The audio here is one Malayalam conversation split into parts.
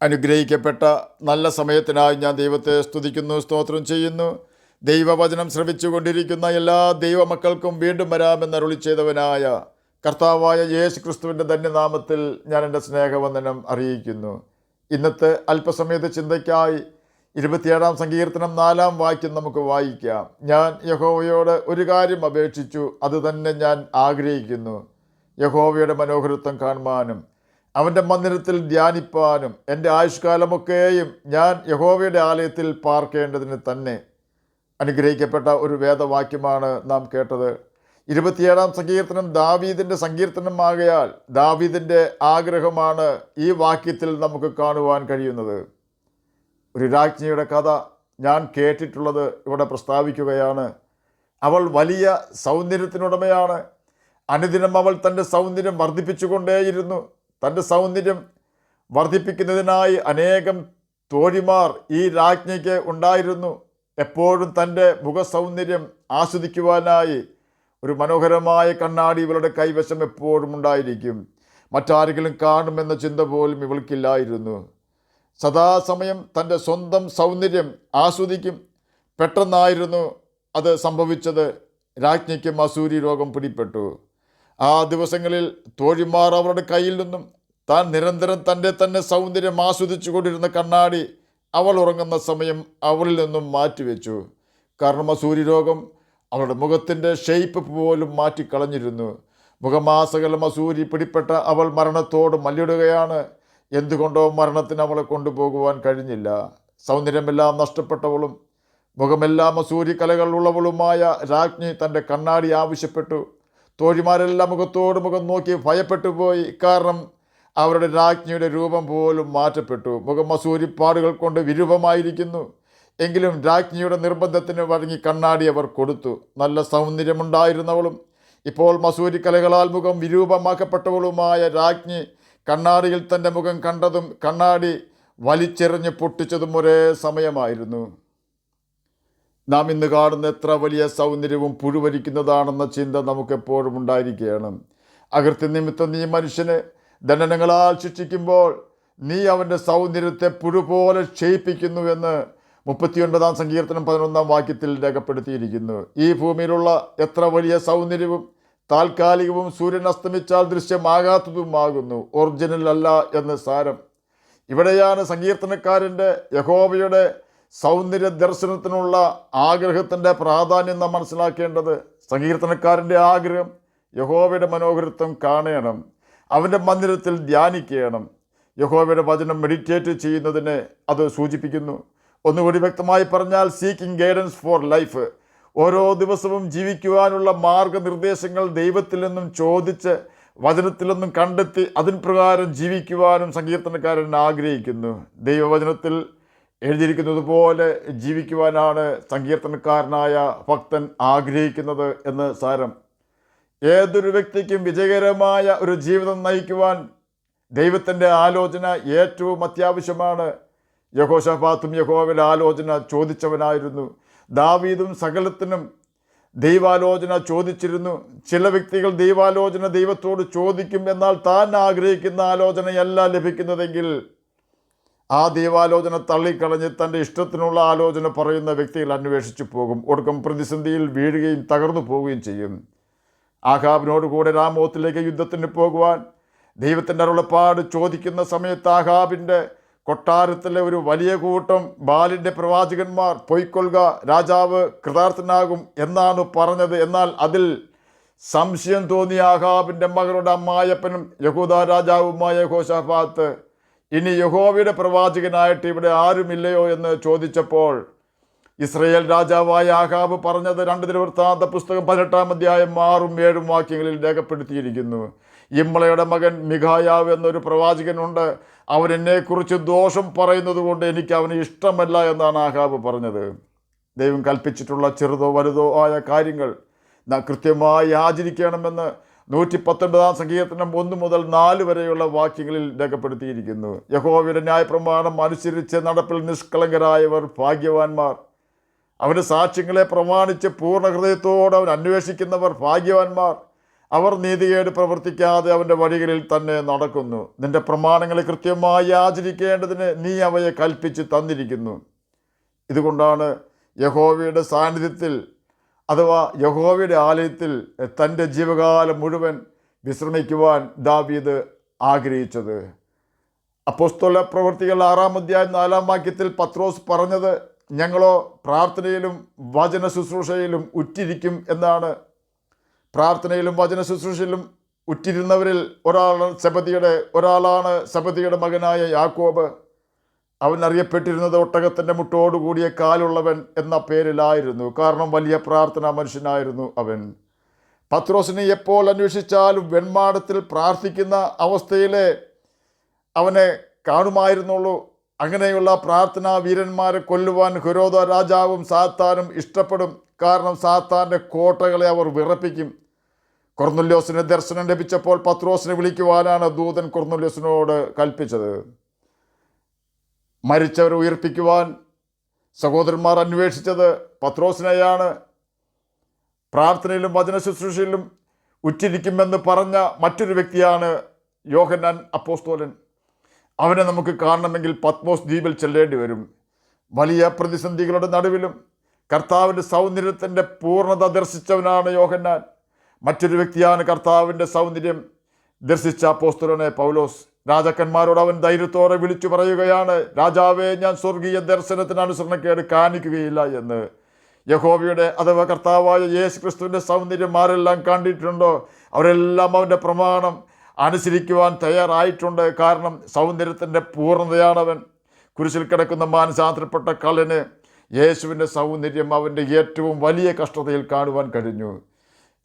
അനുഗ്രഹിക്കപ്പെട്ട നല്ല സമയത്തിനായി ഞാൻ ദൈവത്തെ സ്തുതിക്കുന്നു, സ്തോത്രം ചെയ്യുന്നു. ദൈവവചനം ശ്രവിച്ചുകൊണ്ടിരിക്കുന്ന എല്ലാ ദൈവമക്കൾക്കും വീണ്ടും വരാമെന്ന് അരുളി ചെയ്തവനായ കർത്താവായ യേശു ക്രിസ്തുവിൻ്റെ ധന്യനാമത്തിൽ ഞാൻ എൻ്റെ സ്നേഹവന്ദനം അറിയിക്കുന്നു. ഇന്നത്തെ അല്പസമയത്ത് ചിന്തയ്ക്കായി 27 സങ്കീർത്തനം 4 വാക്യം നമുക്ക് വായിക്കാം. ഞാൻ യഹോവയോട് ഒരു കാര്യം അപേക്ഷിച്ചു, അത് തന്നെ ഞാൻ ആഗ്രഹിക്കുന്നു, യഹോവയുടെ മനോഹരത്വം കാണുവാനും അവൻ്റെ മന്ദിരത്തിൽ ധ്യാനിപ്പാനും എൻ്റെ ആയുഷ്കാലമൊക്കെയും ഞാൻ യഹോവയുടെ ആലയത്തിൽ പാർക്കേണ്ടതിന് തന്നെ. അനുഗ്രഹിക്കപ്പെട്ട ഒരു വേദവാക്യമാണ് നാം കേട്ടത്. 27 സങ്കീർത്തനം ദാവീദിൻ്റെ സങ്കീർത്തനമാകയാൽ ദാവീദിൻ്റെ ആഗ്രഹമാണ് ഈ വാക്യത്തിൽ നമുക്ക് കാണുവാൻ കഴിയുന്നത്. ഒരു രാജ്ഞിയുടെ കഥ ഞാൻ കേട്ടിട്ടുള്ളത് ഇവിടെ പ്രസ്താവിക്കുകയാണ്. അവൾ വലിയ സൗന്ദര്യത്തിനുടമയാണ്. അനുദിനം അവൾ തൻ്റെ സൗന്ദര്യം വർദ്ധിപ്പിച്ചുകൊണ്ടേയിരുന്നു. തൻ്റെ സൗന്ദര്യം വർദ്ധിപ്പിക്കുന്നതിനായി അനേകം തോഴിമാർ ഈ രാജ്ഞിക്ക് ഉണ്ടായിരുന്നു. എപ്പോഴും തൻ്റെ മുഖസൗന്ദര്യം ആസ്വദിക്കുവാനായി ഒരു മനോഹരമായ കണ്ണാടി ഇവളുടെ കൈവശം എപ്പോഴും ഉണ്ടായിരിക്കും. മറ്റാരെങ്കിലും കാണുമെന്ന ചിന്ത പോലും ഇവൾക്കില്ലായിരുന്നു. സദാസമയം തൻ്റെ സ്വന്തം സൗന്ദര്യം ആസ്വദിക്കും. പെട്ടെന്നായിരുന്നു അത് സംഭവിച്ചത്. രാജ്ഞിക്ക് മസൂരി രോഗം പിടിപെട്ടു. ആ ദിവസങ്ങളിൽ തോഴിമാർ അവരുടെ കയ്യിൽ നിന്നും താൻ നിരന്തരം തൻ്റെ തന്നെ സൗന്ദര്യം ആസ്വദിച്ചു കൊണ്ടിരുന്ന കണ്ണാടി അവൾ ഉറങ്ങുന്ന സമയം അവളിൽ നിന്നും മാറ്റിവെച്ചു. കാരണം മസൂരി രോഗം അവളുടെ മുഖത്തിൻ്റെ ഷെയ്പ്പ് പോലും മാറ്റിക്കളഞ്ഞിരുന്നു. മുഖമാസകല മസൂരി പിടിപ്പെട്ട അവൾ മരണത്തോട് മല്ലിടുകയാണ്. എന്തുകൊണ്ടോ മരണത്തിന് അവളെ കൊണ്ടുപോകുവാൻ കഴിഞ്ഞില്ല. സൗന്ദര്യമെല്ലാം നഷ്ടപ്പെട്ടവളും മുഖമെല്ലാം മസൂരി കലകൾ ഉള്ളവളുമായ രാജ്ഞി തൻ്റെ കണ്ണാടി ആവശ്യപ്പെട്ടു. തോഴിമാരെല്ലാം മുഖത്തോട് മുഖം നോക്കി ഭയപ്പെട്ടു പോയി. കാരണം അവരുടെ രാജ്ഞിയുടെ രൂപം പോലും മാറ്റപ്പെട്ടു. മുഖം മസൂരിപ്പാടുകൾ കൊണ്ട് വിരൂപമായിരിക്കുന്നു. എങ്കിലും രാജ്ഞിയുടെ നിർബന്ധത്തിന് വഴങ്ങി കണ്ണാടി അവർ കൊടുത്തു. നല്ല സൗന്ദര്യമുണ്ടായിരുന്നവളും ഇപ്പോൾ മസൂരി കലകളാൽ മുഖം വിരൂപമാക്കപ്പെട്ടവളുമായ രാജ്ഞി കണ്ണാടിയിൽ തൻ്റെ മുഖം കണ്ടതും കണ്ണാടി വലിച്ചെറിഞ്ഞ് പൊട്ടിച്ചതും ഒരേ സമയമായിരുന്നു. നാം ഇന്ന് കാണുന്ന എത്ര വലിയ സൗന്ദര്യവും പുഴുവരിക്കുന്നതാണെന്ന ചിന്ത നമുക്കെപ്പോഴും ഉണ്ടായിരിക്കുകയാണ്. അകൃത്യ നിമിത്തം നീ മനുഷ്യനെ ദണ്ഡനങ്ങളാൽ ശിക്ഷിക്കുമ്പോൾ നീ അവൻ്റെ സൗന്ദര്യത്തെ പുഴുപോലെ ക്ഷയിപ്പിക്കുന്നു എന്ന് 39 സങ്കീർത്തനം 11 വാക്യത്തിൽ രേഖപ്പെടുത്തിയിരിക്കുന്നു. ഈ ഭൂമിയിലുള്ള എത്ര വലിയ സൗന്ദര്യവും താൽക്കാലികവും സൂര്യൻ അസ്തമിച്ചാൽ ദൃശ്യമാകാത്തതുമാകുന്നു, ഒറിജിനൽ അല്ല എന്ന് സാരം. ഇവിടെയാണ് സങ്കീർത്തനക്കാരൻ്റെ യഹോവയുടെ സൗന്ദര്യ ദർശനത്തിനുള്ള ആഗ്രഹത്തിൻ്റെ പ്രാധാന്യം നാം മനസ്സിലാക്കേണ്ടത്. സങ്കീർത്തനക്കാരൻ്റെ ആഗ്രഹം യഹോവയുടെ മനോഹരത്വം കാണണം, അവൻ്റെ മന്ദിരത്തിൽ ധ്യാനിക്കണം. യഹോവയുടെ വചനം മെഡിറ്റേറ്റ് ചെയ്യുന്നതിനെ അത് സൂചിപ്പിക്കുന്നു. ഒന്നുകൂടി വ്യക്തമായി പറഞ്ഞാൽ സീക്കിംഗ് ഗൈഡൻസ് ഫോർ ലൈഫ്. ഓരോ ദിവസവും ജീവിക്കുവാനുള്ള മാർഗനിർദ്ദേശങ്ങൾ ദൈവത്തിൽ നിന്നും ചോദിച്ച് വചനത്തിൽ നിന്നും കണ്ടെത്തി അതിൻ പ്രകാരം ജീവിക്കുവാനും സങ്കീർത്തനക്കാരൻ ആഗ്രഹിക്കുന്നു. ദൈവവചനത്തിൽ എഴുതിയിരിക്കുന്നത് പോലെ ജീവിക്കുവാനാണ് സങ്കീർത്തനക്കാരനായ ഭക്തൻ ആഗ്രഹിക്കുന്നത് എന്ന് സാരം. ഏതൊരു വ്യക്തിക്കും വിജയകരമായ ഒരു ജീവിതം നയിക്കുവാൻ ദൈവത്തിൻ്റെ ആലോചന ഏറ്റവും അത്യാവശ്യമാണ്. യഹോശാഫാത്തും യഹോവയുടെ ആലോചന ചോദിച്ചവനായിരുന്നു. ദാവീദും സകലത്തിനും ദൈവാലോചന ചോദിച്ചിരുന്നു. ചില വ്യക്തികൾ ദൈവാലോചന ദൈവത്തോട് ചോദിക്കും, എന്നാൽ താൻ ആഗ്രഹിക്കുന്ന ആലോചനയല്ല ലഭിക്കുന്നതെങ്കിൽ ആ ദൈവാലോചന തള്ളിക്കളഞ്ഞ് തൻ്റെ ഇഷ്ടത്തിനുള്ള ആലോചന പറയുന്ന വ്യക്തികൾ അന്വേഷിച്ചു പോകും. ഒടുക്കം പ്രതിസന്ധിയിൽ വീഴുകയും തകർന്നു പോവുകയും ചെയ്യും. ആഹാബിനോട് കൂടെ രാമോത്തിലേക്ക് യുദ്ധത്തിന് പോകുവാൻ ദൈവത്തിൻ്റെ അരുളപ്പാട് ചോദിക്കുന്ന സമയത്ത് ആഹാബിൻ്റെ കൊട്ടാരത്തിലെ ഒരു വലിയ കൂട്ടം ബാലിൻ്റെ പ്രവാചകന്മാർ പൊയ്ക്കൊള്ളുക, രാജാവ് കൃതാർത്ഥനാകും എന്നാണ് പറഞ്ഞത്. എന്നാൽ അതിൽ സംശയം തോന്നിയ ആഹാബിൻ്റെ മകളുടെ അമ്മായപ്പനും യഹൂദ രാജാവുമായ യഹോശാഫാത്ത്, ഇനി യഹോവയുടെ പ്രവാചകനായിട്ട് ഇവിടെ ആരുമില്ലയോ എന്ന് ചോദിച്ചപ്പോൾ ഇസ്രയേൽ രാജാവായ ആഹാബ് പറഞ്ഞത് 2 ദിനവൃത്താന്ത പുസ്തകം 18 അധ്യായം 6ഉം 7ഉം വാക്യങ്ങളിൽ രേഖപ്പെടുത്തിയിരിക്കുന്നു. ഇമ്ളയുടെ മകൻ മിഖായാവ് എന്നൊരു പ്രവാചകനുണ്ട്, അവൻ എന്നെക്കുറിച്ച് ദോഷം പറയുന്നത് കൊണ്ട് എനിക്ക് അവന് ഇഷ്ടമല്ല എന്നാണ് ആഹാബ് പറഞ്ഞത്. ദൈവം കൽപ്പിച്ചിട്ടുള്ള ചെറുതോ വലുതോ ആയ കാര്യങ്ങൾ നാം കൃത്യമായി ആചരിക്കണമെന്ന് 119 സങ്കീർത്തനം 1 മുതൽ 4 വരെയുള്ള വാക്യങ്ങളിൽ രേഖപ്പെടുത്തിയിരിക്കുന്നു. യഹോവയുടെ ന്യായപ്രമാണം അനുസരിച്ച് നടപ്പിൽ നിഷ്കളങ്കരായവർ ഭാഗ്യവാന്മാർ. അവൻ്റെ സാക്ഷ്യങ്ങളെ പ്രമാണിച്ച് പൂർണ്ണ ഹൃദയത്തോടെ അവൻ അന്വേഷിക്കുന്നവർ ഭാഗ്യവാന്മാർ. അവർ നീതികേട് പ്രവർത്തിക്കാതെ അവൻ്റെ വഴികളിൽ തന്നെ നടക്കുന്നു. നിന്റെ പ്രമാണങ്ങളെ കൃത്യമായി ആചരിക്കേണ്ടതിന് നീ അവയെ കൽപ്പിച്ച് തന്നിരിക്കുന്നു. ഇതുകൊണ്ടാണ് യഹോവയുടെ സാന്നിധ്യത്തിൽ അഥവാ യഹോവയുടെ ആലയത്തിൽ തൻ്റെ ജീവകാലം മുഴുവൻ വിശ്രമിക്കുവാൻ ദാവീദ് ആഗ്രഹിച്ചത്. അപ്പോസ്തല പ്രവൃത്തികൾ 6-ാം അധ്യായം 4-ാം വാക്യത്തിൽ പത്രോസ് പറഞ്ഞത്, ഞങ്ങളോ പ്രാർത്ഥനയിലും വചന ശുശ്രൂഷയിലും ഉറ്റിരിക്കും എന്നാണ്. പ്രാർത്ഥനയിലും വചന ശുശ്രൂഷയിലും ഉറ്റിരുന്നവരിൽ ഒരാളാണ് സെബദിയുടെ മകനായ യാക്കോബ്. അവൻ അറിയപ്പെട്ടിരുന്നത് ഒട്ടകത്തിൻ്റെ മുട്ടോടുകൂടിയ കാലുള്ളവൻ എന്ന പേരിലായിരുന്നു. കാരണം വലിയ പ്രാർത്ഥനാ മനുഷ്യനായിരുന്നു അവൻ. പത്രോസിനെ എപ്പോൾ അന്വേഷിച്ചാലും വെൺമാടത്തിൽ പ്രാർത്ഥിക്കുന്ന അവസ്ഥയിലെ അവനെ കാണുമായിരുന്നുള്ളൂ. അങ്ങനെയുള്ള പ്രാർത്ഥനാ വീരന്മാരെ കൊല്ലുവാൻ ഹെരോദ രാജാവും സാത്താനും ഇഷ്ടപ്പെടും. കാരണം സാത്താൻ്റെ കോട്ടകളെ അവർ വിറപ്പിക്കും. കൊർന്നല്യോസിന് ദർശനം ലഭിച്ചപ്പോൾ പത്രോസിനെ വിളിക്കുവാനാണ് ദൂതൻ കൊർന്നല്യോസിനോട് കൽപ്പിച്ചത്. മരിച്ചവരെ ഉയർപ്പിക്കുവാൻ സഹോദരന്മാർ അന്വേഷിച്ചത് പത്രോസിനെയാണ്. പ്രാർത്ഥനയിലും വചന ശുശ്രൂഷയിലും ഉറ്റിരിക്കുമെന്ന് പറഞ്ഞ മറ്റൊരു വ്യക്തിയാണ് യോഹന്നാൻ അപ്പോസ്തലൻ. അവനെ നമുക്ക് കാണണമെങ്കിൽ പത്മോസ് ദ്വീപിൽ ചെല്ലേണ്ടി വരും. വലിയ പ്രതിസന്ധികളുടെ നടുവിലും കർത്താവിൻ്റെ സൗന്ദര്യത്തിൻ്റെ പൂർണ്ണത ദർശിച്ചവനാണ് യോഹന്നാൻ. മറ്റൊരു വ്യക്തിയാണ് കർത്താവിൻ്റെ സൗന്ദര്യം ദർശിച്ച അപ്പോസ്തലനായ പൗലോസ്. രാജാക്കന്മാരോട് അവൻ ധൈര്യത്തോടെ വിളിച്ചു പറയുകയാണ്, രാജാവേ, ഞാൻ സ്വർഗീയ ദർശനത്തിന് അനുസരണക്കേട് കാണിക്കുകയില്ല എന്ന്. യഹോവയുടെ അഥവാ കർത്താവായ യേശു ക്രിസ്തുവിൻ്റെ സൗന്ദര്യം ആരെല്ലാം കണ്ടിട്ടുണ്ടോ അവരെല്ലാം അവൻ്റെ പ്രമാണം അനുസരിക്കുവാൻ തയ്യാറായിട്ടുണ്ട്. കാരണം സൗന്ദര്യത്തിൻ്റെ പൂർണ്ണതയാണവൻ. കുരിശിൽ കിടക്കുന്ന മാനസാന്തരപ്പെട്ട കള്ളന് യേശുവിൻ്റെ സൗന്ദര്യം അവൻ്റെ ഏറ്റവും വലിയ കഷ്ടതയിൽ കാണുവാൻ കഴിഞ്ഞു.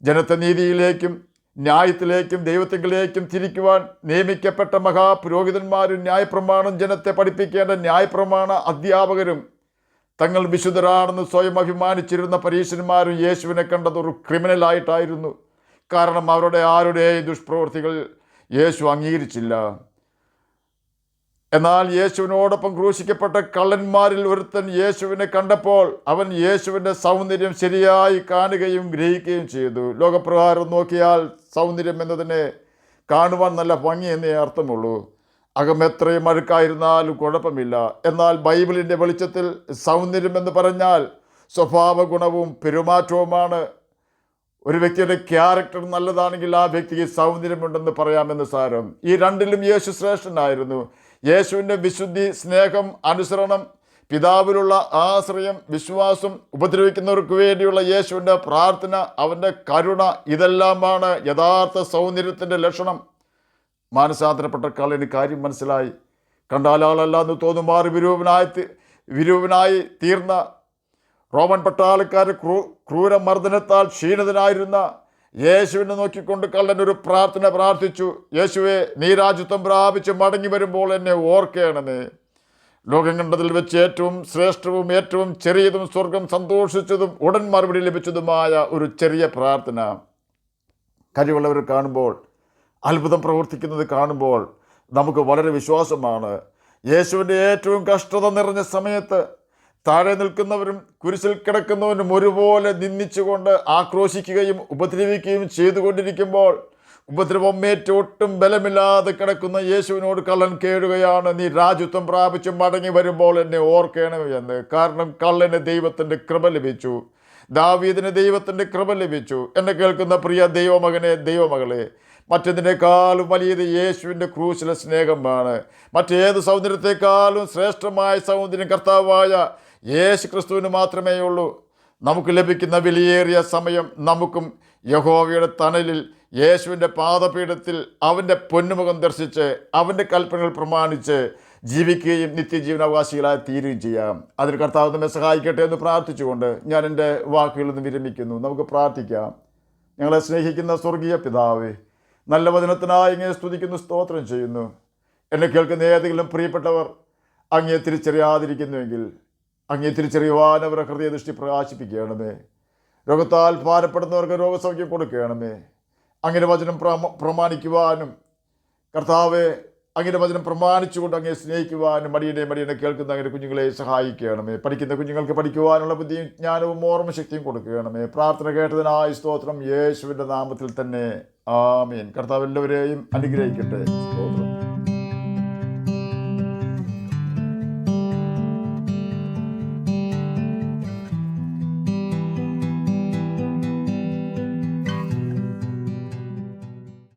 ജനത്തെ നീതിയിലേക്കും ന്യായത്തിലേക്കും ദൈവത്തിലേക്കും തിരിക്കുവാൻ നിയമിക്കപ്പെട്ട മഹാപുരോഹിതന്മാരും ന്യായപ്രമാണം ജനത്തെ പഠിപ്പിക്കേണ്ട ന്യായപ്രമാണ അധ്യാപകരും തങ്ങൾ വിശുദ്ധരാണെന്ന് സ്വയം അഭിമാനിച്ചിരുന്ന പരീശന്മാരും യേശുവിനെ കണ്ടത് ഒരു ക്രിമിനലായിട്ടായിരുന്നു. കാരണം അവരുടെ ആരുടെയും ദുഷ്പ്രവൃത്തികൾ യേശു അംഗീകരിച്ചില്ല. എന്നാൽ യേശുവിനോടൊപ്പം ക്രൂശിക്കപ്പെട്ട കള്ളന്മാരിൽ ഒരുത്തൻ യേശുവിനെ കണ്ടപ്പോൾ അവൻ യേശുവിൻ്റെ സൗന്ദര്യം ശരിയായി കാണുകയും ഗ്രഹിക്കുകയും ചെയ്തു. ലോകപ്രകാരം നോക്കിയാൽ സൗന്ദര്യം എന്നതിനെ കാണുവാൻ നല്ല ഭംഗി എന്നേ അർത്ഥമുള്ളൂ. അകമെത്രയും അഴുക്കായിരുന്നാലും കുഴപ്പമില്ല. എന്നാൽ ബൈബിളിൻ്റെ വെളിച്ചത്തിൽ സൗന്ദര്യം എന്ന് പറഞ്ഞാൽ സ്വഭാവ ഗുണവും പെരുമാറ്റവുമാണ്. ഒരു വ്യക്തിയുടെ ക്യാരക്ടർ നല്ലതാണെങ്കിൽ ആ വ്യക്തിക്ക് സൗന്ദര്യമുണ്ടെന്ന് പറയാമെന്ന് സാരം. ഈ രണ്ടിലും യേശു ശ്രേഷ്ഠനായിരുന്നു. യേശുവിൻ്റെ വിശുദ്ധി, സ്നേഹം, അനുസരണം, പിതാവിലുള്ള ആശ്രയം, വിശ്വാസം, ഉപദ്രവിക്കുന്നവർക്ക് വേണ്ടിയുള്ള യേശുവിൻ്റെ പ്രാർത്ഥന, അവൻ്റെ കരുണ, ഇതെല്ലാമാണ് യഥാർത്ഥ സൗന്ദര്യത്തിൻ്റെ ലക്ഷണം. മാനസാന്തരപ്പെട്ട കള്ളന് കാര്യം മനസ്സിലായി. കണ്ടാൽ ആളല്ലാന്ന് തോന്നുമാറി വിരൂപനായി തീർന്ന റോമൻ പട്ടാളക്കാർ ക്രൂരമർദ്ദനത്താൽ ക്ഷീണിതനായിരുന്ന യേശുവിനെ നോക്കിക്കൊണ്ട് കള്ളൻ ഒരു പ്രാർത്ഥന പ്രാർത്ഥിച്ചു. യേശുവേ, നീ രാജ്യത്വം പ്രാപിച്ച് മടങ്ങി വരുമ്പോൾ എന്നെ ഓർക്കണമേ. ലോകം കണ്ടതിൽ വെച്ച് ഏറ്റവും ശ്രേഷ്ഠവും ഏറ്റവും ചെറിയതും സ്വർഗം സന്തോഷിച്ചതും ഉടൻ മറുപടി ലഭിച്ചതുമായ ഒരു ചെറിയ പ്രാർത്ഥന. കഴിവുള്ളവർ കാണുമ്പോൾ, അത്ഭുതം പ്രവർത്തിക്കുന്നത് കാണുമ്പോൾ നമുക്ക് വളരെ വിശ്വാസമാണ്. യേശുവിൻ്റെ ഏറ്റവും കഷ്ടത നിറഞ്ഞ സമയത്ത് താഴെ നിൽക്കുന്നവരും കുരിശിൽ കിടക്കുന്നവരും ഒരുപോലെ നിന്ദിച്ചുകൊണ്ട് ആക്രോശിക്കുകയും ഉപദ്രവിക്കുകയും ചെയ്തുകൊണ്ടിരിക്കുമ്പോൾ ഉപദ്രവമേറ്റ് ഒട്ടും ബലമില്ലാതെ കിടക്കുന്ന യേശുവിനോട് കള്ളൻ കേഴുകയാണ്, നീ രാജ്യത്വം പ്രാപിച്ച് മടങ്ങി വരുമ്പോൾ എന്നെ ഓർക്കണം എന്ന്. കാരണം കള്ളന് ദൈവത്തിൻ്റെ കൃപ ലഭിച്ചു, ദാവീദിന് ദൈവത്തിൻ്റെ കൃപ ലഭിച്ചു. എന്നെ കേൾക്കുന്ന പ്രിയ ദൈവമകനെ, ദൈവമകളെ, മറ്റെന്തിനേക്കാളും വലിയത് യേശുവിൻ്റെ ക്രൂശിലെ സ്നേഹമാണ്. മറ്റേത് സൗന്ദര്യത്തെക്കാളും ശ്രേഷ്ഠമായ സൗന്ദര്യം കർത്താവായ യേശു ക്രിസ്തുവിന് മാത്രമേ ഉള്ളൂ. നമുക്ക് ലഭിക്കുന്ന വിലയേറിയ സമയം നമുക്കും യഹോവയുടെ തണലിൽ യേശുവിൻ്റെ പാദപീഠത്തിൽ അവൻ്റെ പൊന്നുമുഖം ദർശിച്ച് അവൻ്റെ കൽപ്പനകൾ പ്രമാണിച്ച് ജീവിക്കുകയും നിത്യജീവനാവകാശികളായി തീരുകയും ചെയ്യാം. അതിന് കർത്താവ് നമ്മെ സഹായിക്കട്ടെ എന്ന് പ്രാർത്ഥിച്ചുകൊണ്ട് ഞാൻ എൻ്റെ വാക്കുകളിൽ നിന്ന് വിരമിക്കുന്നു. നമുക്ക് പ്രാർത്ഥിക്കാം. ഞങ്ങളെ സ്നേഹിക്കുന്ന സ്വർഗീയ പിതാവേ, നല്ല വചനത്തിനായി അങ്ങയെ സ്തുതിക്കുന്നു, സ്തോത്രം ചെയ്യുന്നു. എന്നെ കേൾക്കുന്ന ഏതെങ്കിലും പ്രിയപ്പെട്ടവർ അങ്ങയെ തിരിച്ചറിയാതിരിക്കുന്നുവെങ്കിൽ അങ്ങയെ തിരിച്ചറിയുവാൻ അവരുടെ ഹൃദയദൃഷ്ടി പ്രകാശിപ്പിക്കണമേ. രോഗത്താൽ ഭാരപ്പെടുന്നവർക്ക് രോഗസൗഖ്യം കൊടുക്കണമേ. അങ്ങനെ വചനം പ്രമാണിക്കുവാനും കർത്താവെ അങ്ങനെ വചനം പ്രമാണിച്ചുകൊണ്ട് അങ്ങേ സ്നേഹിക്കുവാനും മടിയനെ കേൾക്കുന്ന അങ്ങനെ കുഞ്ഞുങ്ങളെ സഹായിക്കണമേ. പഠിക്കുന്ന കുഞ്ഞുങ്ങൾക്ക് പഠിക്കുവാനുള്ള ബുദ്ധിയും ജ്ഞാനവും ഓർമ്മശക്തിയും കൊടുക്കണമേ. പ്രാർത്ഥന കേട്ടതിനായി സ്തോത്രം, യേശുവിൻ്റെ നാമത്തിൽ തന്നെ ആമേൻ. കർത്താവ് എല്ലാവരെയും അനുഗ്രഹിക്കട്ടെ. സ്തോത്രം.